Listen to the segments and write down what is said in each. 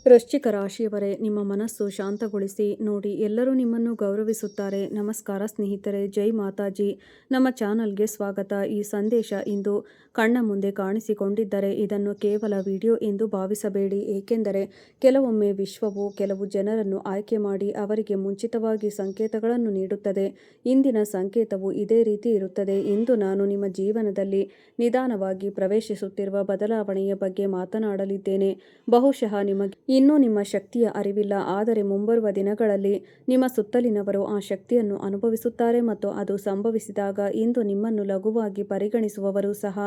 ವೃಶ್ಚಿಕ ರಾಶಿಯವರೇ, ನಿಮ್ಮ ಮನಸ್ಸು ಶಾಂತಗೊಳಿಸಿ ನೋಡಿ. ಎಲ್ಲರೂ ನಿಮ್ಮನ್ನು ಗೌರವಿಸುತ್ತಾರೆ. ನಮಸ್ಕಾರ ಸ್ನೇಹಿತರೆ, ಜೈ ಮಾತಾಜಿ. ನಮ್ಮ ಚಾನಲ್ಗೆ ಸ್ವಾಗತ. ಈ ಸಂದೇಶ ಇಂದು ಕಣ್ಣ ಮುಂದೆ ಕಾಣಿಸಿಕೊಂಡಿದ್ದರೆ ಇದನ್ನು ಕೇವಲ ವಿಡಿಯೋ ಎಂದು ಭಾವಿಸಬೇಡಿ. ಏಕೆಂದರೆ ಕೆಲವೊಮ್ಮೆ ವಿಶ್ವವು ಕೆಲವು ಜನರನ್ನು ಆಯ್ಕೆ ಮಾಡಿ ಅವರಿಗೆ ಮುಂಚಿತವಾಗಿ ಸಂಕೇತಗಳನ್ನು ನೀಡುತ್ತದೆ. ಇಂದಿನ ಸಂಕೇತವು ಇದೇ ರೀತಿ ಇರುತ್ತದೆ. ಇಂದು ನಾನು ನಿಮ್ಮ ಜೀವನದಲ್ಲಿ ನಿಧಾನವಾಗಿ ಪ್ರವೇಶಿಸುತ್ತಿರುವ ಬದಲಾವಣೆಯ ಬಗ್ಗೆ ಮಾತನಾಡಲಿದ್ದೇನೆ. ಬಹುಶಃ ನಿಮಗೆ ಇನ್ನೂ ನಿಮ್ಮ ಶಕ್ತಿಯ ಅರಿವಿಲ್ಲ, ಆದರೆ ಮುಂಬರುವ ದಿನಗಳಲ್ಲಿ ನಿಮ್ಮ ಸುತ್ತಲಿನವರು ಆ ಶಕ್ತಿಯನ್ನು ಅನುಭವಿಸುತ್ತಾರೆ ಮತ್ತು ಅದು ಸಂಭವಿಸಿದಾಗ ಇಂದು ನಿಮ್ಮನ್ನು ಲಘುವಾಗಿ ಪರಿಗಣಿಸುವವರು ಸಹ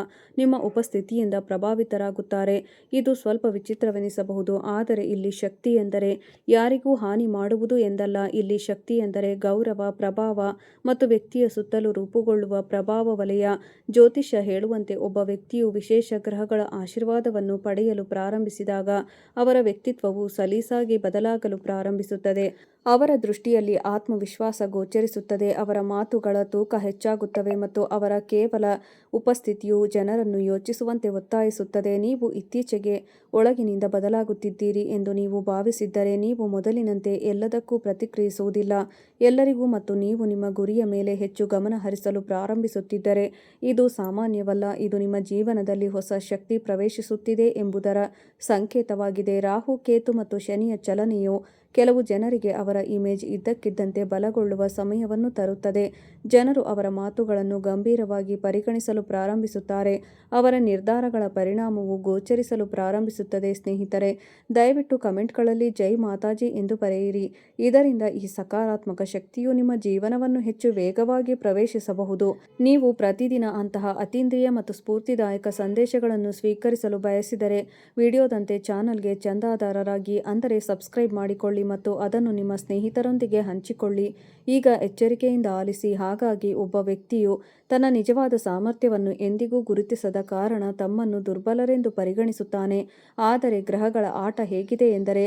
ನಿಮ್ಮ ಉಪಸ್ಥಿತಿಯಿಂದ ಪ್ರಭಾವಿತರಾಗುತ್ತಾರೆ. ಇದು ಸ್ವಲ್ಪ ವಿಚಿತ್ರವೆನಿಸಬಹುದು, ಆದರೆ ಇಲ್ಲಿ ಶಕ್ತಿ ಎಂದರೆ ಯಾರಿಗೂ ಹಾನಿ ಮಾಡುವುದು ಎಂದಲ್ಲ. ಇಲ್ಲಿ ಶಕ್ತಿ ಎಂದರೆ ಗೌರವ, ಪ್ರಭಾವ ಮತ್ತು ವ್ಯಕ್ತಿಯ ಸುತ್ತಲೂ ರೂಪುಗೊಳ್ಳುವ ಪ್ರಭಾವ ವಲಯ. ಜ್ಯೋತಿಷ್ಯ ಹೇಳುವಂತೆ ಒಬ್ಬ ವ್ಯಕ್ತಿಯು ವಿಶೇಷ ಗ್ರಹಗಳ ಆಶೀರ್ವಾದವನ್ನು ಪಡೆಯಲು ಪ್ರಾರಂಭಿಸಿದಾಗ ಅವರ ವ್ಯಕ್ತಿತ್ವವು ಸಲೀಸಾಗಿ ಬದಲಾಗಲು ಪ್ರಾರಂಭಿಸುತ್ತದೆ. ಅವರ ದೃಷ್ಟಿಯಲ್ಲಿ ಆತ್ಮವಿಶ್ವಾಸ ಗೋಚರಿಸುತ್ತದೆ, ಅವರ ಮಾತುಗಳ ತೂಕ ಹೆಚ್ಚಾಗುತ್ತವೆ ಮತ್ತು ಅವರ ಕೇವಲ ಉಪಸ್ಥಿತಿಯು ಜನರನ್ನು ಯೋಚಿಸುವಂತೆ ಒತ್ತಾಯಿಸುತ್ತದೆ. ನೀವು ಇತ್ತೀಚೆಗೆ ಒಳಗಿನಿಂದ ಬದಲಾಗುತ್ತಿದ್ದೀರಿ ಎಂದು ನೀವು ಭಾವಿಸಿದ್ದರೆ ನೀವು ಮೊದಲಿನಂತೆ ಎಲ್ಲದಕ್ಕೂ ಪ್ರತಿಕ್ರಿಯಿಸುವುದಿಲ್ಲ ಎಲ್ಲರಿಗೂ ಮತ್ತು ನೀವು ನಿಮ್ಮ ಗುರಿಯ ಮೇಲೆ ಹೆಚ್ಚು ಗಮನ ಹರಿಸಲು ಪ್ರಾರಂಭಿಸುತ್ತಿದ್ದರೆ ಇದು ಸಾಮಾನ್ಯವಲ್ಲ. ಇದು ನಿಮ್ಮ ಜೀವನದಲ್ಲಿ ಹೊಸ ಶಕ್ತಿ ಪ್ರವೇಶಿಸುತ್ತಿದೆ ಎಂಬುದರ ಸಂಕೇತವಾಗಿದೆ. ರಾಹು, ಕೇತು ಮತ್ತು ಶನಿಯ ಚಲನೆಯು ಕೆಲವು ಜನರಿಗೆ ಅವರ ಇಮೇಜ್ ಇದ್ದಕ್ಕಿದ್ದಂತೆ ಬಲಗೊಳ್ಳುವ ಸಮಯವನ್ನು ತರುತ್ತದೆ. ಜನರು ಅವರ ಮಾತುಗಳನ್ನು ಗಂಭೀರವಾಗಿ ಪರಿಗಣಿಸಲು ಪ್ರಾರಂಭಿಸುತ್ತಾರೆ. ಅವರ ನಿರ್ಧಾರಗಳ ಪರಿಣಾಮವು ಗೋಚರಿಸಲು ಪ್ರಾರಂಭಿಸುತ್ತದೆ. ಸ್ನೇಹಿತರೆ, ದಯವಿಟ್ಟು ಕಮೆಂಟ್ಗಳಲ್ಲಿ ಜೈ ಮಾತಾಜಿ ಎಂದು ಬರೆಯಿರಿ. ಇದರಿಂದ ಈ ಸಕಾರಾತ್ಮಕ ಶಕ್ತಿಯು ನಿಮ್ಮ ಜೀವನವನ್ನು ಹೆಚ್ಚು ವೇಗವಾಗಿ ಪ್ರವೇಶಿಸಬಹುದು. ನೀವು ಪ್ರತಿದಿನ ಅಂತಹ ಅತೀಂದ್ರಿಯ ಮತ್ತು ಸ್ಫೂರ್ತಿದಾಯಕ ಸಂದೇಶಗಳನ್ನು ಸ್ವೀಕರಿಸಲು ಬಯಸಿದರೆ ವಿಡಿಯೋದಂತೆ ಚಾನಲ್ಗೆ ಚಂದಾದಾರರಾಗಿ, ಅಂದರೆ ಸಬ್ಸ್ಕ್ರೈಬ್ ಮಾಡಿಕೊಳ್ಳಿ ಮತ್ತು ಅದನ್ನು ನಿಮ್ಮ ಸ್ನೇಹಿತರೊಂದಿಗೆ ಹಂಚಿಕೊಳ್ಳಿ. ಈಗ ಎಚ್ಚರಿಕೆಯಿಂದ ಆಲಿಸಿ. ಹಾಗಾಗಿ ಒಬ್ಬ ವ್ಯಕ್ತಿಯು ತನ್ನ ನಿಜವಾದ ಸಾಮರ್ಥ್ಯವನ್ನು ಎಂದಿಗೂ ಗುರುತಿಸದ ಕಾರಣ ತಮ್ಮನ್ನು ದುರ್ಬಲರೆಂದು ಪರಿಗಣಿಸುತ್ತಾನೆ. ಆದರೆ ಗ್ರಹಗಳ ಆಟ ಹೇಗಿದೆ ಎಂದರೆ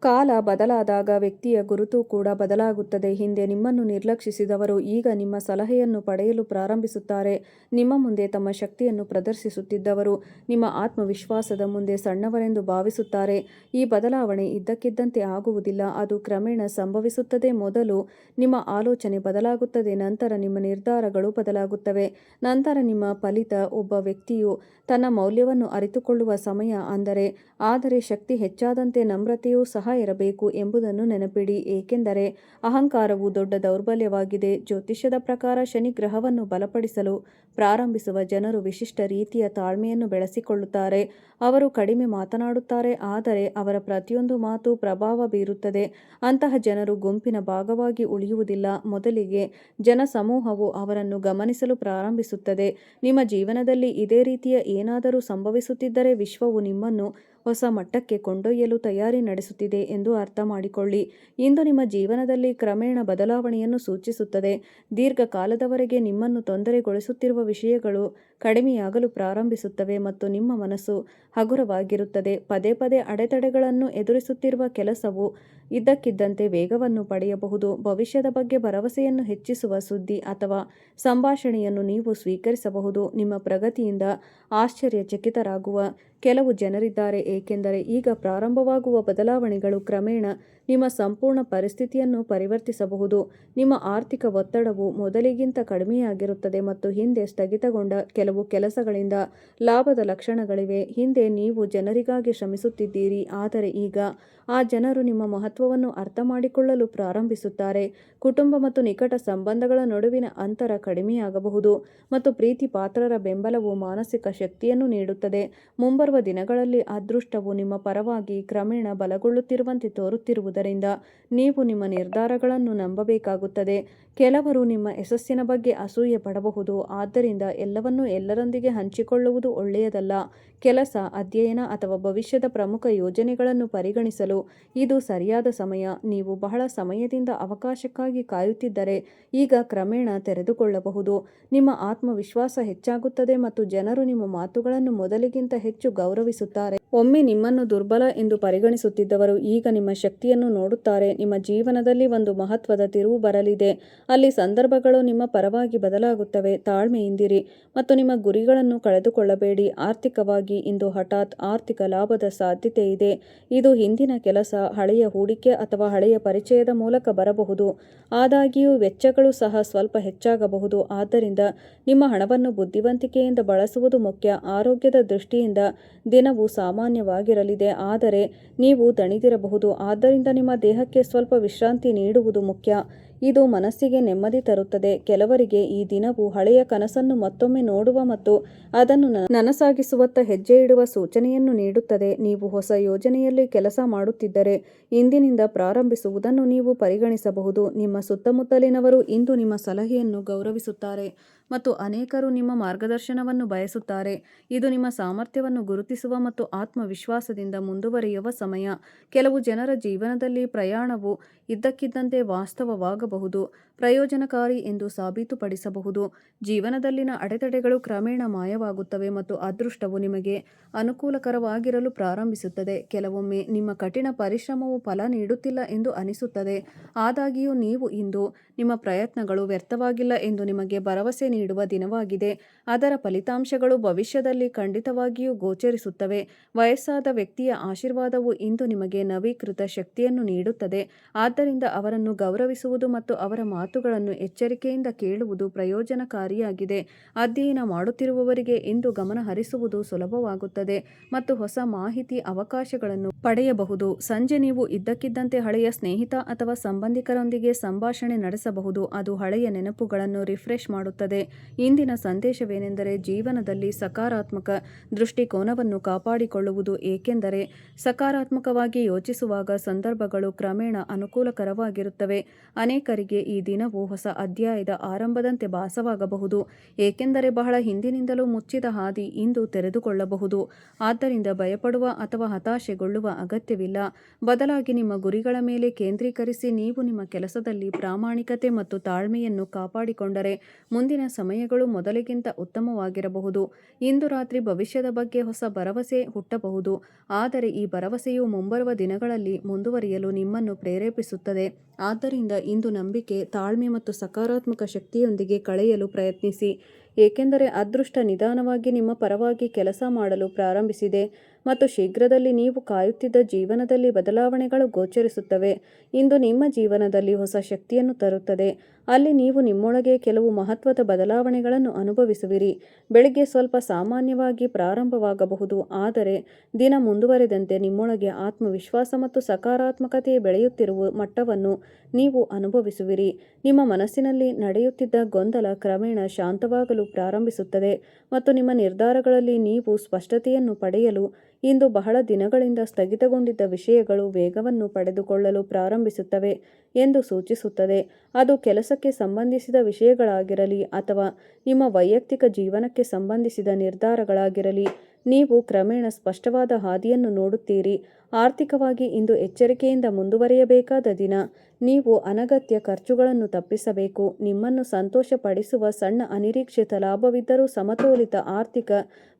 ಕಾಲ ಬದಲಾದಾಗ ವ್ಯಕ್ತಿಯ ಗುರುತು ಕೂಡ ಬದಲಾಗುತ್ತದೆ. ಹಿಂದೆ ನಿಮ್ಮನ್ನು ನಿರ್ಲಕ್ಷಿಸಿದವರು ಈಗ ನಿಮ್ಮ ಸಲಹೆಯನ್ನು ಪಡೆಯಲು ಪ್ರಾರಂಭಿಸುತ್ತಾರೆ. ನಿಮ್ಮ ಮುಂದೆ ತಮ್ಮ ಶಕ್ತಿಯನ್ನು ಪ್ರದರ್ಶಿಸುತ್ತಿದ್ದವರು ನಿಮ್ಮ ಆತ್ಮವಿಶ್ವಾಸದ ಮುಂದೆ ಸಣ್ಣವರೆಂದು ಭಾವಿಸುತ್ತಾರೆ. ಈ ಬದಲಾವಣೆ ಇದ್ದಕ್ಕಿದ್ದಂತೆ ಆಗುವುದಿಲ್ಲ, ಅದು ಕ್ರಮೇಣ ಸಂಭವಿಸುತ್ತದೆ. ಮೊದಲು ನಿಮ್ಮ ಆಲೋಚನೆ ಬದಲಾಗುತ್ತದೆ, ನಂತರ ನಿಮ್ಮ ನಿರ್ಧಾರಗಳು ಬದಲಾಗುತ್ತವೆ, ನಂತರ ನಿಮ್ಮ ಫಲಿತ. ಒಬ್ಬ ವ್ಯಕ್ತಿಯು ತನ್ನ ಮೌಲ್ಯವನ್ನು ಅರಿತುಕೊಳ್ಳುವ ಸಮಯ ಆದರೆ ಶಕ್ತಿ ಹೆಚ್ಚಾದಂತೆ ನಮ್ರತೆಯೂ ಸಹ ಇರಬೇಕು ಎಂಬುದನ್ನು ನೆನಪಿಡಿ, ಏಕೆಂದರೆ ಅಹಂಕಾರವು ದೊಡ್ಡ ದೌರ್ಬಲ್ಯವಾಗಿದೆ. ಜ್ಯೋತಿಷ್ಯದ ಪ್ರಕಾರ ಶನಿ ಗ್ರಹವನ್ನು ಬಲಪಡಿಸಲು ಪ್ರಾರಂಭಿಸುವ ಜನರು ವಿಶಿಷ್ಟ ರೀತಿಯ ತಾಳ್ಮೆಯನ್ನು ಬೆಳೆಸಿಕೊಳ್ಳುತ್ತಾರೆ. ಅವರು ಕಡಿಮೆ ಮಾತನಾಡುತ್ತಾರೆ, ಆದರೆ ಅವರ ಪ್ರತಿಯೊಂದು ಮಾತು ಪ್ರಭಾವ ಬೀರುತ್ತದೆ. ಅಂತಹ ಜನರು ಗುಂಪಿನ ಭಾಗವಾಗಿ ಉಳಿಯುವುದಿಲ್ಲ. ಮೊದಲಿಗೆ ಜನಸಮೂಹವು ಅವರನ್ನು ಗಮನಿಸಲು ಪ್ರಾರಂಭಿಸುತ್ತದೆ. ನಿಮ್ಮ ಜೀವನದಲ್ಲಿ ಇದೇ ರೀತಿಯ ಏನಾದರೂ ಸಂಭವಿಸುತ್ತಿದ್ದರೆ ವಿಶ್ವವು ನಿಮ್ಮನ್ನು ಹೊಸ ಮಟ್ಟಕ್ಕೆ ಕೊಂಡೊಯ್ಯಲು ತಯಾರಿ ನಡೆಸುತ್ತಿದೆ ಎಂದು ಅರ್ಥ ಮಾಡಿಕೊಳ್ಳಿ. ಇಂದು ನಿಮ್ಮ ಜೀವನದಲ್ಲಿ ಕ್ರಮೇಣ ಬದಲಾವಣೆಯನ್ನು ಸೂಚಿಸುತ್ತದೆ. ದೀರ್ಘಕಾಲದವರೆಗೆ ನಿಮ್ಮನ್ನು ತೊಂದರೆಗೊಳಿಸುತ್ತಿರುವ ವಿಷಯಗಳು ಕಡಿಮೆಯಾಗಲು ಪ್ರಾರಂಭಿಸುತ್ತವೆ ಮತ್ತು ನಿಮ್ಮ ಮನಸ್ಸು ಹಗುರವಾಗಿರುತ್ತದೆ. ಪದೇ ಪದೇ ಅಡೆತಡೆಗಳನ್ನು ಎದುರಿಸುತ್ತಿರುವ ಕೆಲಸವು ಇದ್ದಕ್ಕಿದ್ದಂತೆ ವೇಗವನ್ನು ಪಡೆಯಬಹುದು. ಭವಿಷ್ಯದ ಬಗ್ಗೆ ಭರವಸೆಯನ್ನು ಹೆಚ್ಚಿಸುವ ಸುದ್ದಿ ಅಥವಾ ಸಂಭಾಷಣೆಯನ್ನು ನೀವು ಸ್ವೀಕರಿಸಬಹುದು. ನಿಮ್ಮ ಪ್ರಗತಿಯಿಂದ ಆಶ್ಚರ್ಯಚಕಿತರಾಗುವ ಕೆಲವು ಜನರಿದ್ದಾರೆ, ಏಕೆಂದರೆ ಈಗ ಪ್ರಾರಂಭವಾಗುವ ಬದಲಾವಣೆಗಳು ಕ್ರಮೇಣ ನಿಮ್ಮ ಸಂಪೂರ್ಣ ಪರಿಸ್ಥಿತಿಯನ್ನು ಪರಿವರ್ತಿಸಬಹುದು. ನಿಮ್ಮ ಆರ್ಥಿಕ ಒತ್ತಡವು ಮೊದಲಿಗಿಂತ ಕಡಿಮೆಯಾಗಿರುತ್ತದೆ ಮತ್ತು ಹಿಂದೆ ಸ್ಥಗಿತಗೊಂಡ ಕೆಲವು ಕೆಲಸಗಳಿಂದ ಲಾಭದ ಲಕ್ಷಣಗಳಿವೆ. ಹಿಂದೆ ನೀವು ಜನರಿಗಾಗಿ ಶ್ರಮಿಸುತ್ತಿದ್ದೀರಿ, ಆದರೆ ಈಗ ಆ ಜನರು ನಿಮ್ಮ ಮಹತ್ವವನ್ನು ಅರ್ಥ ಮಾಡಿಕೊಳ್ಳಲು ಪ್ರಾರಂಭಿಸುತ್ತಾರೆ. ಕುಟುಂಬ ಮತ್ತು ನಿಕಟ ಸಂಬಂಧಗಳ ನಡುವಿನ ಅಂತರ ಕಡಿಮೆಯಾಗಬಹುದು ಮತ್ತು ಪ್ರೀತಿ ಪಾತ್ರರ ಬೆಂಬಲವು ಮಾನಸಿಕ ಶಕ್ತಿಯನ್ನು ನೀಡುತ್ತದೆ. ಮುಂಬರುವ ದಿನಗಳಲ್ಲಿ ಅದೃಷ್ಟವು ನಿಮ್ಮ ಪರವಾಗಿ ಕ್ರಮೇಣ ಬಲಗೊಳ್ಳುತ್ತಿರುವಂತೆ ತೋರುತ್ತಿರುವುದರಿಂದ ನೀವು ನಿಮ್ಮ ನಿರ್ಧಾರಗಳನ್ನು ನಂಬಬೇಕಾಗುತ್ತದೆ. ಕೆಲವರು ನಿಮ್ಮ ಯಶಸ್ಸಿನ ಬಗ್ಗೆ ಅಸೂಯೆ ಪಡಬಹುದು, ಆದ್ದರಿಂದ ಎಲ್ಲವನ್ನೂ ಎಲ್ಲರೊಂದಿಗೆ ಹಂಚಿಕೊಳ್ಳುವುದು ಒಳ್ಳೆಯದಲ್ಲ. ಕೆಲಸ, ಅಧ್ಯಯನ ಅಥವಾ ಭವಿಷ್ಯದ ಪ್ರಮುಖ ಯೋಜನೆಗಳನ್ನು ಪರಿಗಣಿಸಲು ಇದು ಸರಿಯಾದ ಸಮಯ. ನೀವು ಬಹಳ ಸಮಯದಿಂದ ಅವಕಾಶಕ್ಕಾಗಿ ಕಾಯುತ್ತಿದ್ದರೆ ಈಗ ಕ್ರಮೇಣ ತೆರೆದುಕೊಳ್ಳಬಹುದು. ನಿಮ್ಮ ಆತ್ಮವಿಶ್ವಾಸ ಹೆಚ್ಚಾಗುತ್ತದೆ ಮತ್ತು ಜನರು ನಿಮ್ಮ ಮಾತುಗಳನ್ನು ಮೊದಲಿಗಿಂತ ಹೆಚ್ಚು ಗೌರವಿಸುತ್ತಾರೆ. ಒಮ್ಮೆ ನಿಮ್ಮನ್ನು ದುರ್ಬಲ ಎಂದು ಪರಿಗಣಿಸುತ್ತಿದ್ದವರು ಈಗ ನಿಮ್ಮ ಶಕ್ತಿಯನ್ನು ನೋಡುತ್ತಾರೆ. ನಿಮ್ಮ ಜೀವನದಲ್ಲಿ ಒಂದು ಮಹತ್ವದ ತಿರುವು ಬರಲಿದೆ. ಅಲ್ಲಿ ಸಂದರ್ಭಗಳು ನಿಮ್ಮ ಪರವಾಗಿ ಬದಲಾಗುತ್ತವೆ. ತಾಳ್ಮೆಯಿಂದಿರಿ ಮತ್ತು ನಿಮ್ಮ ಗುರಿಗಳನ್ನು ಕಳೆದುಕೊಳ್ಳಬೇಡಿ. ಆರ್ಥಿಕವಾಗಿ ಇಂದು ಹಠಾತ್ ಆರ್ಥಿಕ ಲಾಭದ ಸಾಧ್ಯತೆ ಇದೆ. ಇದು ಹಿಂದಿನ ಕೆಲಸ, ಹಳೆಯ ಹೂಡಿಕೆ ಅಥವಾ ಹಳೆಯ ಪರಿಚಯದ ಮೂಲಕ ಬರಬಹುದು. ಆದಾಗ್ಯೂ ವೆಚ್ಚಗಳು ಸಹ ಸ್ವಲ್ಪ ಹೆಚ್ಚಾಗಬಹುದು. ಆದ್ದರಿಂದ ನಿಮ್ಮ ಹಣವನ್ನು ಬುದ್ಧಿವಂತಿಕೆಯಿಂದ ಬಳಸುವುದು ಮುಖ್ಯ. ಆರೋಗ್ಯದ ದೃಷ್ಟಿಯಿಂದ ದಿನವು ಸಾಮಾನ್ಯವಾಗಿರಲಿದೆ, ಆದರೆ ನೀವು ದಣಿದಿರಬಹುದು. ಆದ್ದರಿಂದ ನಿಮ್ಮ ದೇಹಕ್ಕೆ ಸ್ವಲ್ಪ ವಿಶ್ರಾಂತಿ ನೀಡುವುದು ಮುಖ್ಯ. ಇದು ಮನಸ್ಸಿಗೆ ನೆಮ್ಮದಿ ತರುತ್ತದೆ. ಕೆಲವರಿಗೆ ಈ ದಿನವು ಹಳೆಯ ಕನಸನ್ನು ಮತ್ತೊಮ್ಮೆ ನೋಡುವ ಮತ್ತು ಅದನ್ನು ನನಸಾಗಿಸುವತ್ತ ಹೆಜ್ಜೆ ಇಡುವ ಸೂಚನೆಯನ್ನು ನೀಡುತ್ತದೆ. ನೀವು ಹೊಸ ಯೋಜನೆಯಲ್ಲಿ ಕೆಲಸ ಮಾಡುತ್ತಿದ್ದರೆ ಇಂದಿನಿಂದ ಪ್ರಾರಂಭಿಸುವುದನ್ನು ನೀವು ಪರಿಗಣಿಸಬಹುದು. ನಿಮ್ಮ ಸುತ್ತಮುತ್ತಲಿನವರು ಇಂದು ನಿಮ್ಮ ಸಲಹೆಯನ್ನು ಗೌರವಿಸುತ್ತಾರೆ ಮತ್ತು ಅನೇಕರು ನಿಮ್ಮ ಮಾರ್ಗದರ್ಶನವನ್ನು ಬಯಸುತ್ತಾರೆ. ಇದು ನಿಮ್ಮ ಸಾಮರ್ಥ್ಯವನ್ನು ಗುರುತಿಸುವ ಮತ್ತು ಆತ್ಮವಿಶ್ವಾಸದಿಂದ ಮುಂದುವರಿಯುವ ಸಮಯ. ಕೆಲವು ಜನರ ಜೀವನದಲ್ಲಿ ಪ್ರಯಾಣವು ಇದ್ದಕ್ಕಿದ್ದಂತೆ ವಾಸ್ತವವಾಗಬಹುದು, ಪ್ರಯೋಜನಕಾರಿ ಎಂದು ಸಾಬೀತುಪಡಿಸಬಹುದು. ಜೀವನದಲ್ಲಿನ ಅಡೆತಡೆಗಳು ಕ್ರಮೇಣ ಮಾಯವಾಗುತ್ತವೆ ಮತ್ತು ಅದೃಷ್ಟವು ನಿಮಗೆ ಅನುಕೂಲಕರವಾಗಿರಲು ಪ್ರಾರಂಭಿಸುತ್ತದೆ. ಕೆಲವೊಮ್ಮೆ ನಿಮ್ಮ ಕಠಿಣ ಪರಿಶ್ರಮವು ಫಲ ನೀಡುತ್ತಿಲ್ಲ ಎಂದು ಅನಿಸುತ್ತದೆ, ಆದಾಗ್ಯೂ ನೀವು ಇಂದು ನಿಮ್ಮ ಪ್ರಯತ್ನಗಳು ವ್ಯರ್ಥವಾಗಿಲ್ಲ ಎಂದು ನಿಮಗೆ ಭರವಸೆ ನೀಡುವ ದಿನವಾಗಿದೆ. ಅದರ ಫಲಿತಾಂಶಗಳು ಭವಿಷ್ಯದಲ್ಲಿ ಖಂಡಿತವಾಗಿಯೂ ಗೋಚರಿಸುತ್ತವೆ. ವಯಸ್ಸಾದ ವ್ಯಕ್ತಿಯ ಆಶೀರ್ವಾದವು ಇಂದು ನಿಮಗೆ ನವೀಕೃತ ಶಕ್ತಿಯನ್ನು ನೀಡುತ್ತದೆ. ಆದ್ದರಿಂದ ಅವರನ್ನು ಗೌರವಿಸುವುದು ಮತ್ತು ಅವರ ಮಾತುಗಳನ್ನು ಎಚ್ಚರಿಕೆಯಿಂದ ಕೇಳುವುದು ಪ್ರಯೋಜನಕಾರಿಯಾಗಿದೆ. ಅಧ್ಯಯನ ಮಾಡುತ್ತಿರುವವರಿಗೆ ಇಂದು ಗಮನ ಹರಿಸುವುದು ಸುಲಭವಾಗುತ್ತದೆ ಮತ್ತು ಹೊಸ ಮಾಹಿತಿ ಅವಕಾಶಗಳನ್ನು ಪಡೆಯಬಹುದು. ಸಂಜೆ ನೀವು ಇದ್ದಕ್ಕಿದ್ದಂತೆ ಹಳೆಯ ಸ್ನೇಹಿತ ಅಥವಾ ಸಂಬಂಧಿಕರೊಂದಿಗೆ ಸಂಭಾಷಣೆ ನಡೆಸಬಹುದು. ಅದು ಹಳೆಯ ನೆನಪುಗಳನ್ನು ರಿಫ್ರೆಶ್ ಮಾಡುತ್ತದೆ. ಇಂದಿನ ಸಂದೇಶವೇನೆಂದರೆ ಜೀವನದಲ್ಲಿ ಸಕಾರಾತ್ಮಕ ದೃಷ್ಟಿಕೋನವನ್ನು ಕಾಪಾಡಿಕೊಳ್ಳುವುದು, ಏಕೆಂದರೆ ಸಕಾರಾತ್ಮಕವಾಗಿ ಯೋಚಿಸುವಾಗ ಸಂದರ್ಭಗಳು ಕ್ರಮೇಣ ಅನುಕೂಲಕರವಾಗಿರುತ್ತವೆ. ಅನೇಕರಿಗೆ ಈ ದಿನವು ಹೊಸ ಅಧ್ಯಾಯದ ಆರಂಭದಂತೆ ಭಾಸವಾಗಬಹುದು, ಏಕೆಂದರೆ ಬಹಳ ಹಿಂದಿನಿಂದಲೂ ಮುಚ್ಚಿದ ಹಾದಿ ಇಂದು ತೆರೆದುಕೊಳ್ಳಬಹುದು. ಆದ್ದರಿಂದ ಭಯಪಡುವ ಅಥವಾ ಹತಾಶೆಗೊಳ್ಳುವ ಅಗತ್ಯವಿಲ್ಲ. ಬದಲಾಗಿ ನಿಮ್ಮ ಗುರಿಗಳ ಮೇಲೆ ಕೇಂದ್ರೀಕರಿಸಿ. ನೀವು ನಿಮ್ಮ ಕೆಲಸದಲ್ಲಿ ಪ್ರಾಮಾಣಿಕತೆ ಮತ್ತು ತಾಳ್ಮೆಯನ್ನು ಕಾಪಾಡಿಕೊಂಡರೆ ಮುಂದಿನ ಸಮಯಗಳು ಮೊದಲಿಗಿಂತ ಉತ್ತಮವಾಗಿರಬಹುದು. ಇಂದು ರಾತ್ರಿ ಭವಿಷ್ಯದ ಬಗ್ಗೆ ಹೊಸ ಭರವಸೆ ಹುಟ್ಟಬಹುದು, ಆದರೆ ಈ ಭರವಸೆಯು ಮುಂಬರುವ ದಿನಗಳಲ್ಲಿ ಮುಂದುವರಿಯಲು ನಿಮ್ಮನ್ನು ಪ್ರೇರೇಪಿಸುತ್ತದೆ. ಆದ್ದರಿಂದ ಇಂದು ನಂಬಿಕೆ, ತಾಳ್ಮೆ ಮತ್ತು ಸಕಾರಾತ್ಮಕ ಶಕ್ತಿಯೊಂದಿಗೆ ಕಳೆಯಲು ಪ್ರಯತ್ನಿಸಿ, ಏಕೆಂದರೆ ಅದೃಷ್ಟ ನಿಧಾನವಾಗಿ ನಿಮ್ಮ ಪರವಾಗಿ ಕೆಲಸ ಮಾಡಲು ಪ್ರಾರಂಭಿಸಿದೆ ಮತ್ತು ಶೀಘ್ರದಲ್ಲಿ ನೀವು ಕಾಯುತ್ತಿದ್ದ ಜೀವನದಲ್ಲಿ ಬದಲಾವಣೆಗಳು ಗೋಚರಿಸುತ್ತವೆ. ಇಂದು ನಿಮ್ಮ ಜೀವನದಲ್ಲಿ ಹೊಸ ಶಕ್ತಿಯನ್ನು ತರುತ್ತದೆ. ಅಲ್ಲಿ ನೀವು ನಿಮ್ಮೊಳಗೆ ಕೆಲವು ಮಹತ್ವದ ಬದಲಾವಣೆಗಳನ್ನು ಅನುಭವಿಸುವಿರಿ. ಬೆಳಿಗ್ಗೆ ಸ್ವಲ್ಪ ಸಾಮಾನ್ಯವಾಗಿ ಪ್ರಾರಂಭವಾಗಬಹುದು, ಆದರೆ ದಿನ ಮುಂದುವರೆದಂತೆ ನಿಮ್ಮೊಳಗೆ ಆತ್ಮವಿಶ್ವಾಸ ಮತ್ತು ಸಕಾರಾತ್ಮಕತೆ ಬೆಳೆಯುತ್ತಿರುವ ಮಟ್ಟವನ್ನು ನೀವು ಅನುಭವಿಸುವಿರಿ. ನಿಮ್ಮ ಮನಸ್ಸಿನಲ್ಲಿ ನಡೆಯುತ್ತಿದ್ದ ಗೊಂದಲ ಕ್ರಮೇಣ ಶಾಂತವಾಗಲು ಪ್ರಾರಂಭಿಸುತ್ತದೆ ಮತ್ತು ನಿಮ್ಮ ನಿರ್ಧಾರಗಳಲ್ಲಿ ನೀವು ಸ್ಪಷ್ಟತೆಯನ್ನು ಪಡೆಯಲು ಇಂದು ಬಹಳ ದಿನಗಳಿಂದ ಸ್ಥಗಿತಗೊಂಡಿದ್ದ ವಿಷಯಗಳು ವೇಗವನ್ನು ಪಡೆದುಕೊಳ್ಳಲು ಪ್ರಾರಂಭಿಸುತ್ತವೆ ಎಂದು ಸೂಚಿಸುತ್ತದೆ. ಅದು ಕೆಲಸಕ್ಕೆ ಸಂಬಂಧಿಸಿದ ವಿಷಯಗಳಾಗಿರಲಿ ಅಥವಾ ನಿಮ್ಮ ವೈಯಕ್ತಿಕ ಜೀವನಕ್ಕೆ ಸಂಬಂಧಿಸಿದ ನಿರ್ಧಾರಗಳಾಗಿರಲಿ, ನೀವು ಕ್ರಮೇಣ ಸ್ಪಷ್ಟವಾದ ಹಾದಿಯನ್ನು ನೋಡುತ್ತೀರಿ. ಆರ್ಥಿಕವಾಗಿ ಇಂದು ಎಚ್ಚರಿಕೆಯಿಂದ ಮುಂದುವರಿಯಬೇಕಾದ ದಿನ. ನೀವು ಅನಗತ್ಯ ಖರ್ಚುಗಳನ್ನು ತಪ್ಪಿಸಬೇಕು. ನಿಮ್ಮನ್ನು ಸಂತೋಷಪಡಿಸುವ ಸಣ್ಣ ಅನಿರೀಕ್ಷಿತ ಲಾಭವಿದ್ದರೂ ಸಮತೋಲಿತ ಆರ್ಥಿಕ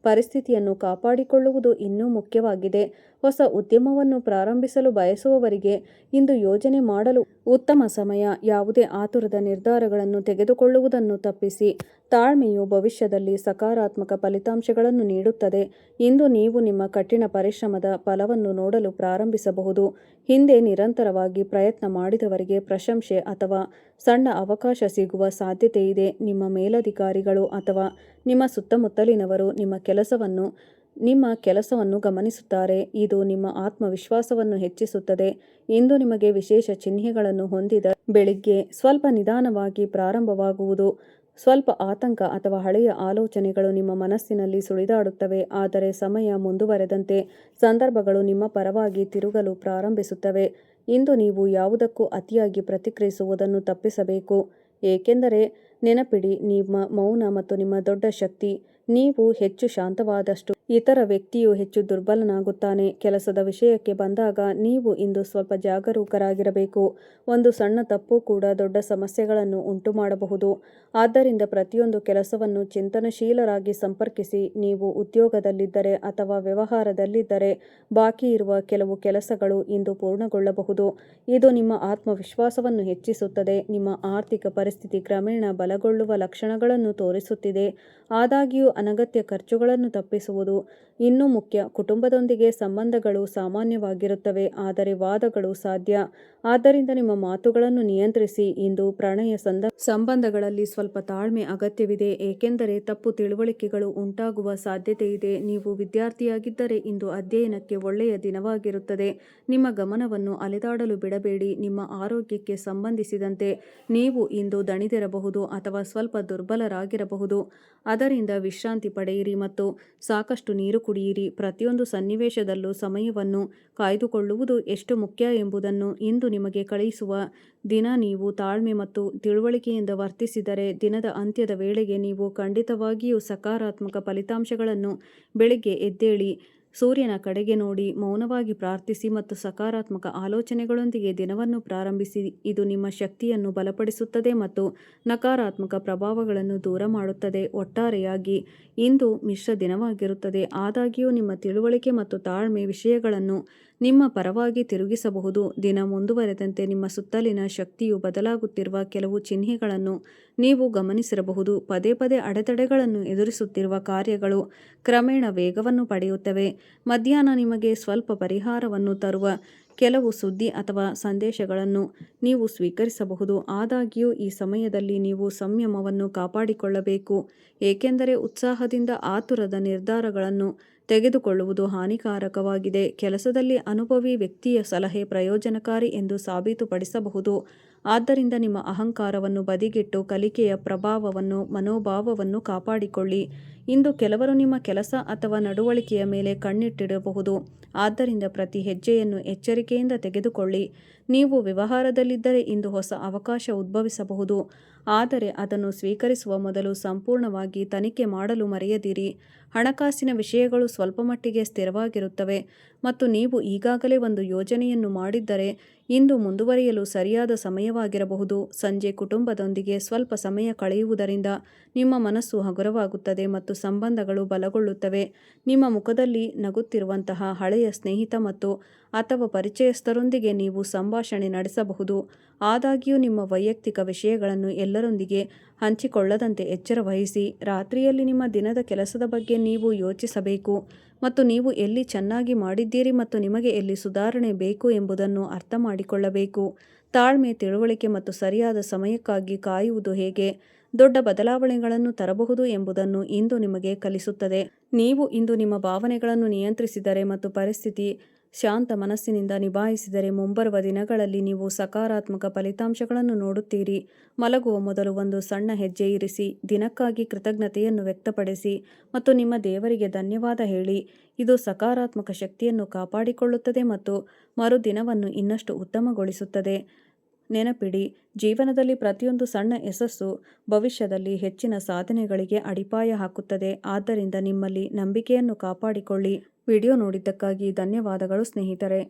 ಪರಿಸ್ಥಿತಿಯನ್ನು ಕಾಪಾಡಿಕೊಳ್ಳುವುದು ಇನ್ನೂ ಮುಖ್ಯವಾಗಿದೆ. ಹೊಸ ಉದ್ಯಮವನ್ನು ಪ್ರಾರಂಭಿಸಲು ಬಯಸುವವರಿಗೆ ಇಂದು ಯೋಜನೆ ಮಾಡಲು ಉತ್ತಮ ಸಮಯ. ಯಾವುದೇ ಆತುರದ ನಿರ್ಧಾರಗಳನ್ನು ತೆಗೆದುಕೊಳ್ಳುವುದನ್ನು ತಪ್ಪಿಸಿ. ತಾಳ್ಮೆಯು ಭವಿಷ್ಯದಲ್ಲಿ ಸಕಾರಾತ್ಮಕ ಫಲಿತಾಂಶಗಳನ್ನು ನೀಡುತ್ತದೆ. ಇಂದು ನೀವು ನಿಮ್ಮ ಕಠಿಣ ಪರಿಶ್ರಮದ ಫಲವನ್ನು ನೋಡಲು ಪ್ರಾರಂಭಿಸಬಹುದು. ಹಿಂದೆ ನಿರಂತರವಾಗಿ ಪ್ರಯತ್ನ ಮಾಡಿದವರಿಗೆ ಪ್ರಶಂಸೆ ಅಥವಾ ಸಣ್ಣ ಅವಕಾಶ ಸಿಗುವ ಸಾಧ್ಯತೆಯಿದೆ. ನಿಮ್ಮ ಮೇಲಧಿಕಾರಿಗಳು ಅಥವಾ ನಿಮ್ಮ ಸುತ್ತಮುತ್ತಲಿನವರು ನಿಮ್ಮ ಕೆಲಸವನ್ನು ಗಮನಿಸುತ್ತಾರೆ. ಇದು ನಿಮ್ಮ ಆತ್ಮವಿಶ್ವಾಸವನ್ನು ಹೆಚ್ಚಿಸುತ್ತದೆ. ಇಂದು ನಿಮಗೆ ವಿಶೇಷ ಚಿಹ್ನೆಗಳನ್ನು ಹೊಂದಿದ ಬೆಳಿಗ್ಗೆ ಸ್ವಲ್ಪ ನಿಧಾನವಾಗಿ ಪ್ರಾರಂಭವಾಗುವುದು. ಸ್ವಲ್ಪ ಆತಂಕ ಅಥವಾ ಹಳೆಯ ಆಲೋಚನೆಗಳು ನಿಮ್ಮ ಮನಸ್ಸಿನಲ್ಲಿ ಸುಳಿದಾಡುತ್ತವೆ, ಆದರೆ ಸಮಯ ಮುಂದುವರೆದಂತೆ ಸಂದರ್ಭಗಳು ನಿಮ್ಮ ಪರವಾಗಿ ತಿರುಗಲು ಪ್ರಾರಂಭಿಸುತ್ತವೆ. ಇಂದು ನೀವು ಯಾವುದಕ್ಕೂ ಅತಿಯಾಗಿ ಪ್ರತಿಕ್ರಿಯಿಸುವುದನ್ನು ತಪ್ಪಿಸಬೇಕು, ಏಕೆಂದರೆ ನೆನಪಿಡಿ, ನಿಮ್ಮ ಮೌನ ಮತ್ತು ನಿಮ್ಮ ದೊಡ್ಡ ಶಕ್ತಿ. ನೀವು ಹೆಚ್ಚು ಶಾಂತವಾದಷ್ಟು ಇತರ ವ್ಯಕ್ತಿಯು ಹೆಚ್ಚು ದುರ್ಬಲನಾಗುತ್ತಾನೆ. ಕೆಲಸದ ವಿಷಯಕ್ಕೆ ಬಂದಾಗ ನೀವು ಇಂದು ಸ್ವಲ್ಪ ಜಾಗರೂಕರಾಗಿರಬೇಕು. ಒಂದು ಸಣ್ಣ ತಪ್ಪು ಕೂಡ ದೊಡ್ಡ ಸಮಸ್ಯೆಗಳನ್ನು ಉಂಟುಮಾಡಬಹುದು. ಆದ್ದರಿಂದ ಪ್ರತಿಯೊಂದು ಕೆಲಸವನ್ನು ಚಿಂತನಶೀಲರಾಗಿ ಸಂಪರ್ಕಿಸಿ. ನೀವು ಉದ್ಯೋಗದಲ್ಲಿದ್ದರೆ ಅಥವಾ ವ್ಯವಹಾರದಲ್ಲಿದ್ದರೆ ಬಾಕಿ ಇರುವ ಕೆಲವು ಕೆಲಸಗಳು ಇಂದು ಪೂರ್ಣಗೊಳ್ಳಬಹುದು. ಇದು ನಿಮ್ಮ ಆತ್ಮವಿಶ್ವಾಸವನ್ನು ಹೆಚ್ಚಿಸುತ್ತದೆ. ನಿಮ್ಮ ಆರ್ಥಿಕ ಪರಿಸ್ಥಿತಿ ಕ್ರಮೇಣ ಬಲಗೊಳ್ಳುವ ಲಕ್ಷಣಗಳನ್ನು ತೋರಿಸುತ್ತಿದೆ. ಆದಾಗ್ಯೂ ಅನಗತ್ಯ ಖರ್ಚುಗಳನ್ನು ತಪ್ಪಿಸುವುದು ಇನ್ನೂ ಮುಖ್ಯ. ಕುಟುಂಬದೊಂದಿಗೆ ಸಂಬಂಧಗಳು ಸಾಮಾನ್ಯವಾಗಿರುತ್ತವೆ, ಆದರೆ ವಾದಗಳು ಸಾಧ್ಯ. ಆದ್ದರಿಂದ ನಿಮ್ಮ ಮಾತುಗಳನ್ನು ನಿಯಂತ್ರಿಸಿ. ಇಂದು ಪ್ರಣಯ ಸಂಬಂಧಗಳಲ್ಲಿ ಸ್ವಲ್ಪ ತಾಳ್ಮೆ ಅಗತ್ಯವಿದೆ, ಏಕೆಂದರೆ ತಪ್ಪು ತಿಳುವಳಿಕೆಗಳು ಉಂಟಾಗುವ ಸಾಧ್ಯತೆಯಿದೆ. ನೀವು ವಿದ್ಯಾರ್ಥಿಯಾಗಿದ್ದರೆ ಇಂದು ಅಧ್ಯಯನಕ್ಕೆ ಒಳ್ಳೆಯ ದಿನವಾಗಿರುತ್ತದೆ. ನಿಮ್ಮ ಗಮನವನ್ನು ಅಲೆದಾಡಲು ಬಿಡಬೇಡಿ. ನಿಮ್ಮ ಆರೋಗ್ಯಕ್ಕೆ ಸಂಬಂಧಿಸಿದಂತೆ ನೀವು ಇಂದು ದಣಿದಿರಬಹುದು ಅಥವಾ ಸ್ವಲ್ಪ ದುರ್ಬಲರಾಗಿರಬಹುದು. ಅದರಿಂದ ವಿಶ್ರಾಂತಿ ಪಡೆಯಿರಿ ಮತ್ತು ಸಾಕಷ್ಟು ನೀರು ಕುಡಿಯಿರಿ. ಪ್ರತಿಯೊಂದು ಸನ್ನಿವೇಶದಲ್ಲೂ ಸಮಯವನ್ನು ಕಾಯ್ದುಕೊಳ್ಳುವುದು ಎಷ್ಟು ಮುಖ್ಯ ಎಂಬುದನ್ನು ಇಂದು ನಿಮಗೆ ಕಲಿಸುವ ದಿನ. ನೀವು ತಾಳ್ಮೆ ಮತ್ತು ತಿಳುವಳಿಕೆಯಿಂದ ವರ್ತಿಸಿದರೆ ದಿನದ ಅಂತ್ಯದ ವೇಳೆಗೆ ನೀವು ಖಂಡಿತವಾಗಿಯೂ ಸಕಾರಾತ್ಮಕ ಫಲಿತಾಂಶಗಳನ್ನು ಬೆಳಿಗ್ಗೆ ಎದ್ದೇಳಿ, ಸೂರ್ಯನ ಕಡೆಗೆ ನೋಡಿ, ಮೌನವಾಗಿ ಪ್ರಾರ್ಥಿಸಿ ಮತ್ತು ಸಕಾರಾತ್ಮಕ ಆಲೋಚನೆಗಳೊಂದಿಗೆ ದಿನವನ್ನು ಪ್ರಾರಂಭಿಸಿ. ಇದು ನಿಮ್ಮ ಶಕ್ತಿಯನ್ನು ಬಲಪಡಿಸುತ್ತದೆ ಮತ್ತು ನಕಾರಾತ್ಮಕ ಪ್ರಭಾವಗಳನ್ನು ದೂರ ಮಾಡುತ್ತದೆ. ಒಟ್ಟಾರೆಯಾಗಿ ಇಂದು ಮಿಶ್ರ ದಿನವಾಗಿರುತ್ತದೆ, ಆದಾಗ್ಯೂ ನಿಮ್ಮ ತಿಳುವಳಿಕೆ ಮತ್ತು ತಾಳ್ಮೆ ವಿಷಯಗಳನ್ನು ನಿಮ್ಮ ಪರವಾಗಿ ತಿರುಗಿಸಬಹುದು. ದಿನ ಮುಂದುವರೆದಂತೆ ನಿಮ್ಮ ಸುತ್ತಲಿನ ಶಕ್ತಿಯು ಬದಲಾಗುತ್ತಿರುವ ಕೆಲವು ಚಿಹ್ನೆಗಳನ್ನು ನೀವು ಗಮನಿಸಿರಬಹುದು. ಪದೇ ಪದೇ ಅಡೆತಡೆಗಳನ್ನು ಎದುರಿಸುತ್ತಿರುವ ಕಾರ್ಯಗಳು ಕ್ರಮೇಣ ವೇಗವನ್ನು ಪಡೆಯುತ್ತವೆ. ಮಧ್ಯಾಹ್ನ ನಿಮಗೆ ಸ್ವಲ್ಪ ಪರಿಹಾರವನ್ನು ತರುವ ಕೆಲವು ಸುದ್ದಿ ಅಥವಾ ಸಂದೇಶಗಳನ್ನು ನೀವು ಸ್ವೀಕರಿಸಬಹುದು. ಆದಾಗ್ಯೂ ಈ ಸಮಯದಲ್ಲಿ ನೀವು ಸಂಯಮವನ್ನು ಕಾಪಾಡಿಕೊಳ್ಳಬೇಕು, ಏಕೆಂದರೆ ಉತ್ಸಾಹದಿಂದ ಆತುರದ ನಿರ್ಧಾರಗಳನ್ನು ತೆಗೆದುಕೊಳ್ಳುವುದು ಹಾನಿಕಾರಕವಾಗಿದೆ. ಕೆಲಸದಲ್ಲಿ ಅನುಭವಿ ವ್ಯಕ್ತಿಯ ಸಲಹೆ ಪ್ರಯೋಜನಕಾರಿ ಎಂದು ಸಾಬೀತುಪಡಿಸಬಹುದು. ಆದ್ದರಿಂದ ನಿಮ್ಮ ಅಹಂಕಾರವನ್ನು ಬದಿಗಿಟ್ಟು ಕಲಿಕೆಯ ಮನೋಭಾವವನ್ನು ಕಾಪಾಡಿಕೊಳ್ಳಿ. ಇಂದು ಕೆಲವರು ನಿಮ್ಮ ಕೆಲಸ ಅಥವಾ ನಡವಳಿಕೆಯ ಮೇಲೆ ಕಣ್ಣಿಟ್ಟಿರಬಹುದು, ಆದ್ದರಿಂದ ಪ್ರತಿ ಹೆಜ್ಜೆಯನ್ನು ಎಚ್ಚರಿಕೆಯಿಂದ ತೆಗೆದುಕೊಳ್ಳಿ. ನೀವು ವ್ಯವಹಾರದಲ್ಲಿದ್ದರೆ ಇಂದು ಹೊಸ ಅವಕಾಶ ಉದ್ಭವಿಸಬಹುದು, ಆದರೆ ಅದನ್ನು ಸ್ವೀಕರಿಸುವ ಮೊದಲು ಸಂಪೂರ್ಣವಾಗಿ ತನಿಖೆ ಮಾಡಲು ಮರೆಯದಿರಿ. ಹಣಕಾಸಿನ ವಿಷಯಗಳು ಸ್ವಲ್ಪಮಟ್ಟಿಗೆ ಸ್ಥಿರವಾಗಿರುತ್ತವೆ ಮತ್ತು ನೀವು ಈಗಾಗಲೇ ಒಂದು ಯೋಜನೆಯನ್ನು ಮಾಡಿದ್ದರೆ ಇಂದು ಮುಂದುವರಿಯಲು ಸರಿಯಾದ ಸಮಯವಾಗಿರಬಹುದು. ಸಂಜೆ ಕುಟುಂಬದೊಂದಿಗೆ ಸ್ವಲ್ಪ ಸಮಯ ಕಳೆಯುವುದರಿಂದ ನಿಮ್ಮ ಮನಸ್ಸು ಹಗುರವಾಗುತ್ತದೆ ಮತ್ತು ಸಂಬಂಧಗಳು ಬಲಗೊಳ್ಳುತ್ತವೆ. ನಿಮ್ಮ ಮುಖದಲ್ಲಿ ನಗುತ್ತಿರುವಂತಹ ಹಳೆಯ ಸ್ನೇಹಿತ ಅಥವಾ ಪರಿಚಯಸ್ಥರೊಂದಿಗೆ ನೀವು ಸಂಭಾಷಣೆ ನಡೆಸಬಹುದು. ಆದಾಗ್ಯೂ ನಿಮ್ಮ ವೈಯಕ್ತಿಕ ವಿಷಯಗಳನ್ನು ಎಲ್ಲರೊಂದಿಗೆ ಹಂಚಿಕೊಳ್ಳದಂತೆ ಎಚ್ಚರ ವಹಿಸಿ. ರಾತ್ರಿಯಲ್ಲಿ ನಿಮ್ಮ ದಿನದ ಕೆಲಸದ ಬಗ್ಗೆ ನೀವು ಯೋಚಿಸಬೇಕು ಮತ್ತು ನೀವು ಎಲ್ಲಿ ಚೆನ್ನಾಗಿ ಮಾಡಿದ್ದೀರಿ ಮತ್ತು ನಿಮಗೆ ಎಲ್ಲಿ ಸುಧಾರಣೆ ಬೇಕು ಎಂಬುದನ್ನು ಅರ್ಥಮಾಡಿಕೊಳ್ಳಬೇಕು. ತಾಳ್ಮೆ, ತಿಳುವಳಿಕೆ ಮತ್ತು ಸರಿಯಾದ ಸಮಯಕ್ಕಾಗಿ ಕಾಯುವುದು ಹೇಗೆ ದೊಡ್ಡ ಬದಲಾವಣೆಗಳನ್ನು ತರಬಹುದು ಎಂಬುದನ್ನು ಇಂದು ನಿಮಗೆ ಕಲಿಸುತ್ತದೆ. ನೀವು ಇಂದು ನಿಮ್ಮ ಭಾವನೆಗಳನ್ನು ನಿಯಂತ್ರಿಸಿದರೆ ಮತ್ತು ಪರಿಸ್ಥಿತಿ ಶಾಂತ ಮನಸ್ಸಿನಿಂದ ನಿಭಾಯಿಸಿದರೆ ಮುಂಬರುವ ದಿನಗಳಲ್ಲಿ ನೀವು ಸಕಾರಾತ್ಮಕ ಫಲಿತಾಂಶಗಳನ್ನು ನೋಡುತ್ತೀರಿ. ಮಲಗುವ ಮೊದಲು ಒಂದು ಸಣ್ಣ ಹೆಜ್ಜೆ ಇರಿಸಿ, ದಿನಕ್ಕಾಗಿ ಕೃತಜ್ಞತೆಯನ್ನು ವ್ಯಕ್ತಪಡಿಸಿ ಮತ್ತು ನಿಮ್ಮ ದೇವರಿಗೆ ಧನ್ಯವಾದ ಹೇಳಿ. ಇದು ಸಕಾರಾತ್ಮಕ ಶಕ್ತಿಯನ್ನು ಕಾಪಾಡಿಕೊಳ್ಳುತ್ತದೆ ಮತ್ತು ಮರುದಿನವನ್ನು ಇನ್ನಷ್ಟು ಉತ್ತಮಗೊಳಿಸುತ್ತದೆ. ನೆನಪಿಡಿ, ಜೀವನದಲ್ಲಿ ಪ್ರತಿಯೊಂದು ಸಣ್ಣ ಯಶಸ್ಸು ಭವಿಷ್ಯದಲ್ಲಿ ಹೆಚ್ಚಿನ ಸಾಧನೆಗಳಿಗೆ ಅಡಿಪಾಯ ಹಾಕುತ್ತದೆ. ಆದ್ದರಿಂದ ನಿಮ್ಮಲ್ಲಿ ನಂಬಿಕೆಯನ್ನು ಕಾಪಾಡಿಕೊಳ್ಳಿ. ವಿಡಿಯೋ ನೋಡಿದ್ದಕ್ಕಾಗಿ ಧನ್ಯವಾದಗಳು ಸ್ನೇಹಿತರೆ.